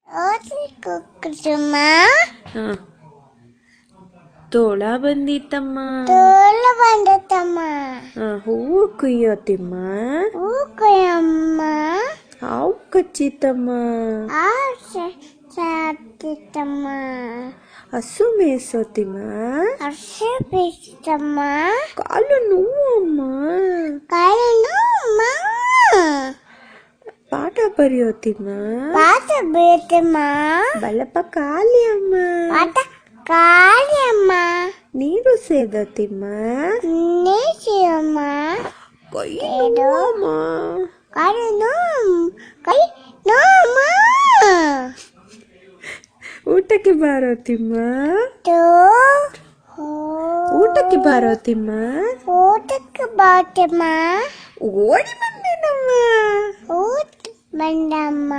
ಕುಕ್ಕುತ್ತಮ್ಮ. ತೋಳ ಬಂದಿತ್ತಮ್ಮ. ತೋಳ ಬಂದತ್ತಮ್ಮ. ಹೂವು ಕುಯ್ಯೋತಿಮ್ಮ. ಹೂ ಕೊಯ್ಯಮ್ಮ. ಹಾವು ಕಚ್ಚಿತಮ್ಮ. ಸಾತಿತ್ತಮ್ಮ. ಹಸು ಮೇಸೋತಿಮ್ಮ. ಹಸು ಬೇಯಿಸ್ತಮ್ಮ. ಕಾಲು ನೋವಮ್ಮ. ಕಾಲು ನೋವಮ್ಮ. ಪಾಠ ಬರೆಯೋತಿಮ್ಮ. ಪಾಠ ಬೇತಮ್ಮ. ಬಳಪ ಖಾಲಿ ಅಮ್ಮ. ಪಾಠ ಖಾಲಿ ಅಮ್ಮ. ನೀರು ಸೇದೋತಿಮ್ಮ. ನೇಸಿಯಮ್ಮ. ಕೈ ನೋವಮ್ಮ. ಕಾಲು ನೋವು. ಕೈ ನೋವಮ್ಮ. ಊಟಕ್ಕೆ ಬಾರೋತಿಮ್ಮ. ಊಟಕ್ಕೆ ಬಾರೋತಿಮ್ಮ. ಊಟಕ್ಕೆ ಬಾತಮ್ಮ. ಓಡಿ ಬಂದೇನಮ್ಮ. ಊಟ ಬಂದಮ್ಮ.